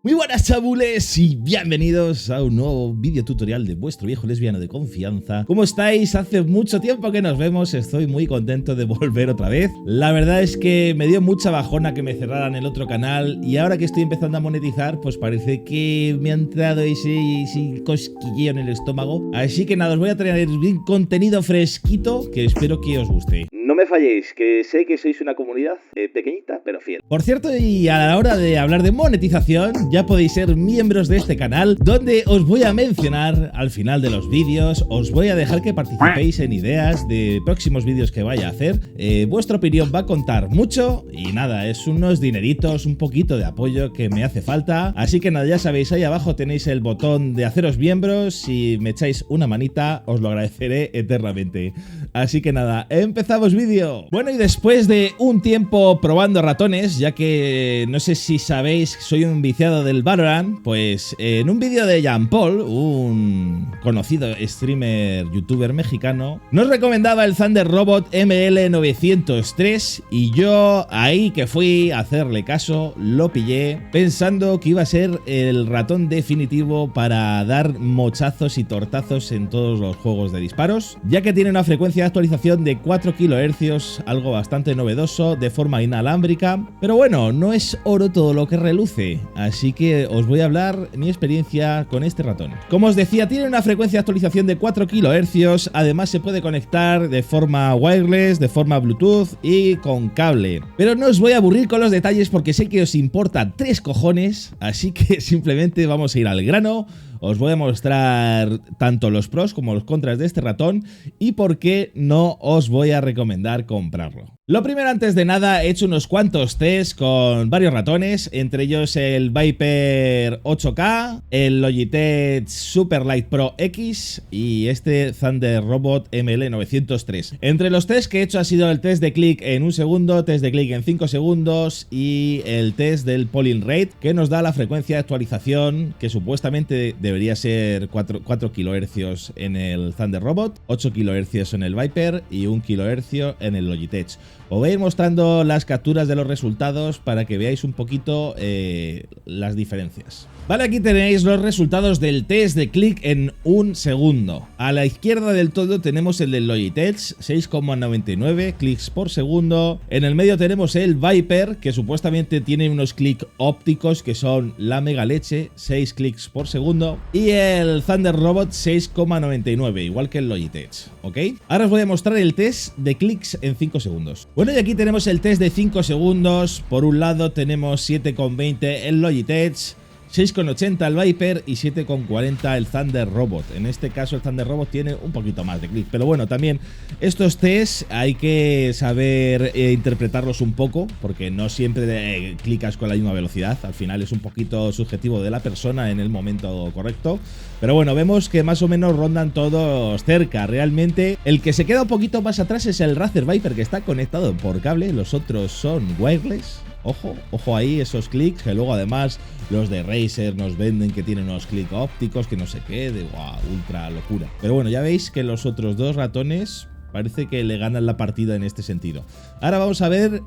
Muy buenas chabules y bienvenidos a un nuevo vídeo tutorial de vuestro viejo lesbiano de confianza. ¿Cómo estáis? Hace mucho tiempo que nos vemos, estoy muy contento de volver otra vez. La verdad es que me dio mucha bajona que me cerraran el otro canal y ahora que estoy empezando a monetizar, pues parece que me ha entrado ese cosquilleo en el estómago. Así que nada, os voy a traer bien contenido fresquito que espero que os guste. No me falléis, que sé que sois una comunidad pequeñita pero fiel. Por cierto, y a la hora de hablar de monetización, ya podéis ser miembros de este canal, donde os voy a mencionar al final de los vídeos, os voy a dejar que participéis en ideas de próximos vídeos que vaya a hacer. Vuestra opinión va a contar mucho y nada, es unos dineritos, un poquito de apoyo que me hace falta. Así que nada, ya sabéis, ahí abajo tenéis el botón de haceros miembros. Si me echáis una manita, os lo agradeceré eternamente. Así que nada, empezamos vídeo. Bueno, y después de un tiempo probando ratones, ya que no sé si sabéis, soy un viciado del Valorant, pues en un vídeo de Jean Paul, un conocido streamer youtuber mexicano, nos recomendaba el Thunder Robot ML903 y yo ahí que fui a hacerle caso, lo pillé pensando que iba a ser el ratón definitivo para dar mochazos y tortazos en todos los juegos de disparos, ya que tiene una frecuencia de actualización de 4 kHz, algo bastante novedoso, de forma inalámbrica, pero bueno, no es oro todo lo que reluce, así que os voy a hablar mi experiencia con este ratón. Como os decía, tiene una frecuencia de actualización de 4 kHz, además se puede conectar de forma wireless, de forma Bluetooth y con cable. Pero no os voy a aburrir con los detalles porque sé que os importa 3 cojones, así que simplemente vamos a ir al grano. Os voy a mostrar tanto los pros como los contras de este ratón y por qué no os voy a recomendar comprarlo. Lo primero, antes de nada, he hecho unos cuantos tests con varios ratones, entre ellos el Viper 8K, el Logitech Superlight Pro X y este Thunder Robot ML903. Entre los tests que he hecho ha sido el test de clic en 1 segundo, test de clic en 5 segundos y el test del polling rate, que nos da la frecuencia de actualización que supuestamente debería ser 4 kHz en el Thunder Robot, 8 kHz en el Viper y 1 kHz en el Logitech. Os voy a ir mostrando las capturas de los resultados para que veáis un poquito las diferencias. Vale, aquí tenéis los resultados del test de clic en 1 segundo. A la izquierda del todo tenemos el del Logitech, 6,99 clics por segundo. En el medio tenemos el Viper, que supuestamente tiene unos clics ópticos que son la mega leche, 6 clics por segundo. Y el Thunder Robot, 6,99, igual que el Logitech, ¿ok? Ahora os voy a mostrar el test de clics en 5 segundos. Bueno, y aquí tenemos el test de 5 segundos. Por un lado tenemos 7,20 el Logitech, 6,80 el Viper y 7,40 el Thunder Robot. En este caso el Thunder Robot tiene un poquito más de clic, pero bueno, también estos tests hay que saber interpretarlos un poco, porque no siempre clicas con la misma velocidad. Al final es un poquito subjetivo de la persona en el momento correcto, pero bueno, vemos que más o menos rondan todos cerca. Realmente el que se queda un poquito más atrás es el Razer Viper, que está conectado por cable, los otros son wireless. Ojo ahí esos clics, que luego además los de Razer nos venden que tienen unos clics ópticos, que no sé qué, de wow, ultra locura. Pero bueno, ya veis que los otros dos ratones parece que le ganan la partida en este sentido. Ahora vamos a ver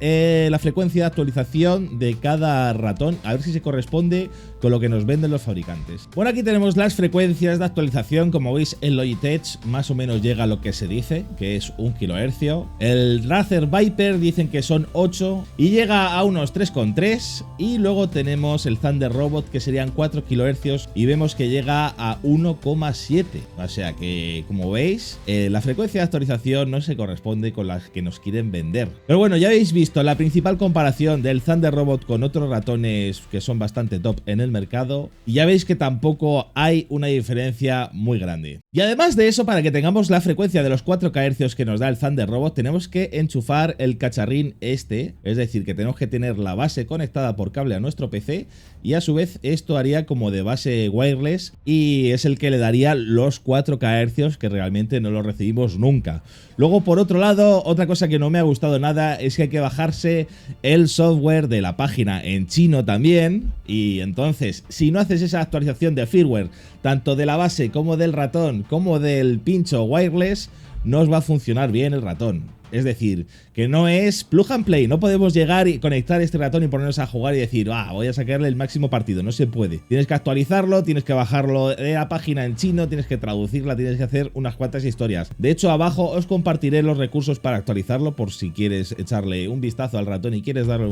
la frecuencia de actualización de cada ratón, a ver si se corresponde con lo que nos venden los fabricantes. Bueno, aquí tenemos las frecuencias de actualización. Como veis, el Logitech más o menos llega a lo que se dice, que es 1 kHz. El Razer Viper dicen que son 8 y llega a unos 3,3. Y luego tenemos el Thunder Robot, que serían 4 kHz y vemos que llega a 1,7. O sea que, como veis, la frecuencia de actualización no se corresponde con las que nos quieren vender. Pero bueno, ya habéis visto la principal comparación del Thunder Robot con otros ratones que son bastante top en el mercado, y ya veis que tampoco hay una diferencia muy grande. Y además de eso, para que tengamos la frecuencia de los 4 kHz que nos da el Thunder Robot, tenemos que enchufar el cacharrín este, es decir, que tenemos que tener la base conectada por cable a nuestro PC, y a su vez esto haría como de base wireless y es el que le daría los 4 kHz que realmente no los recibimos nunca. Luego, por otro lado, otra cosa que no me ha gustado nada es que hay que bajarse el software de la página en chino también, y entonces si no haces esa actualización de firmware tanto de la base como del ratón como del pincho wireless, no os va a funcionar bien el ratón. Es decir, que no es plug and play, no podemos llegar y conectar este ratón y ponernos a jugar y decir, voy a sacarle el máximo partido, no se puede. Tienes que actualizarlo, tienes que bajarlo de la página en chino, tienes que traducirla, tienes que hacer unas cuantas historias. De hecho, abajo os compartiré los recursos para actualizarlo por si quieres echarle un vistazo al ratón y quieres darle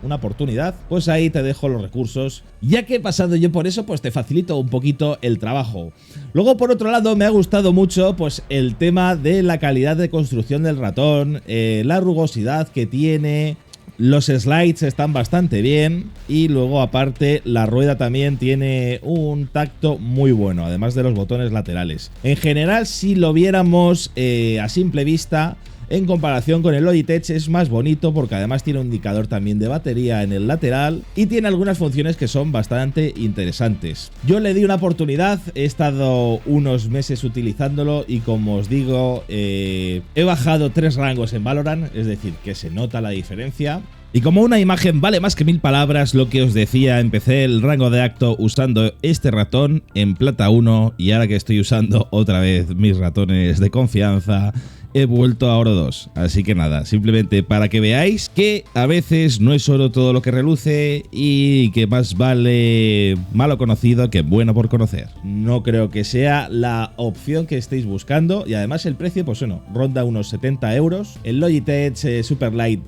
una oportunidad, pues ahí te dejo los recursos. Ya que he pasado yo por eso, pues te facilito un poquito el trabajo. Luego, por otro lado, me ha gustado mucho pues el tema de la calidad de construcción del ratón. La rugosidad que tiene, los slides están bastante bien y luego aparte la rueda también tiene un tacto muy bueno, además de los botones laterales. En general, si lo viéramos a simple vista, en comparación con el Logitech es más bonito porque además tiene un indicador también de batería en el lateral y tiene algunas funciones que son bastante interesantes. Yo le di una oportunidad, he estado unos meses utilizándolo y como os digo, he bajado 3 rangos en Valorant, es decir, que se nota la diferencia. Y como una imagen vale más que 1000 palabras, lo que os decía, empecé el rango de acto usando este ratón en plata 1 y ahora que estoy usando otra vez mis ratones de confianza, he vuelto a oro 2, así que nada, simplemente para que veáis que a veces no es oro todo lo que reluce y que más vale malo conocido que bueno por conocer. No creo que sea la opción que estéis buscando y además el precio, pues bueno, ronda unos 70 euros. El Logitech Superlight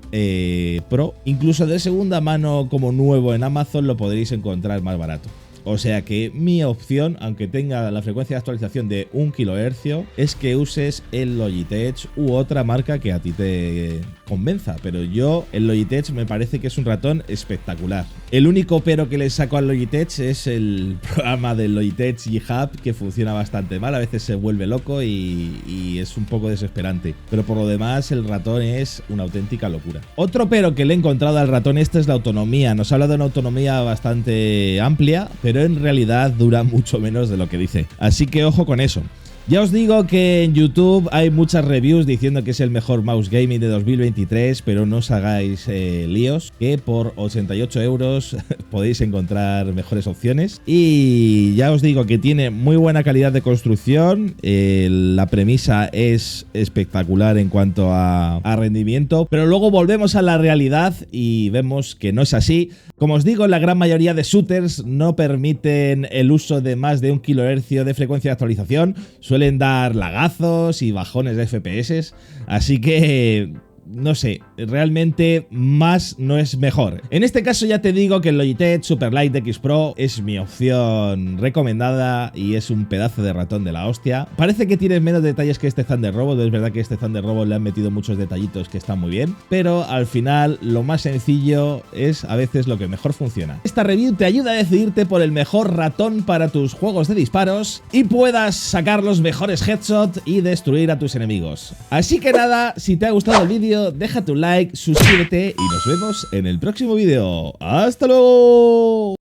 Pro, incluso de segunda mano como nuevo en Amazon, lo podréis encontrar más barato. O sea que mi opción, aunque tenga la frecuencia de actualización de 1 kHz, es que uses el Logitech u otra marca que a ti te convenza. Pero yo, el Logitech me parece que es un ratón espectacular. El único pero que le saco al Logitech es el programa del Logitech G-Hub, que funciona bastante mal, a veces se vuelve loco y es un poco desesperante. Pero por lo demás, el ratón es una auténtica locura. Otro pero que le he encontrado al ratón este es la autonomía. Nos habla de una autonomía bastante amplia, pero en realidad dura mucho menos de lo que dice. Así que ojo con eso. Ya os digo que en YouTube hay muchas reviews diciendo que es el mejor mouse gaming de 2023, pero no os hagáis líos, que por 88 euros podéis encontrar mejores opciones. Y ya os digo que tiene muy buena calidad de construcción, la premisa es espectacular en cuanto a rendimiento, pero luego volvemos a la realidad y vemos que no es así. Como os digo, la gran mayoría de shooters no permiten el uso de más de 1 kHz de frecuencia de actualización. Suelen dar lagazos y bajones de FPS, así que no sé, realmente más no es mejor. En este caso ya te digo que el Logitech Superlight X Pro es mi opción recomendada y es un pedazo de ratón de la hostia. Parece que tiene menos detalles que este Thunder Robot, es verdad que este Thunder Robot le han metido muchos detallitos que están muy bien, pero al final lo más sencillo es a veces lo que mejor funciona. Esta review te ayuda a decidirte por el mejor ratón para tus juegos de disparos y puedas sacar los mejores headshots y destruir a tus enemigos. Así que nada, si te ha gustado el vídeo, deja tu like, suscríbete y nos vemos en el próximo vídeo. ¡Hasta luego!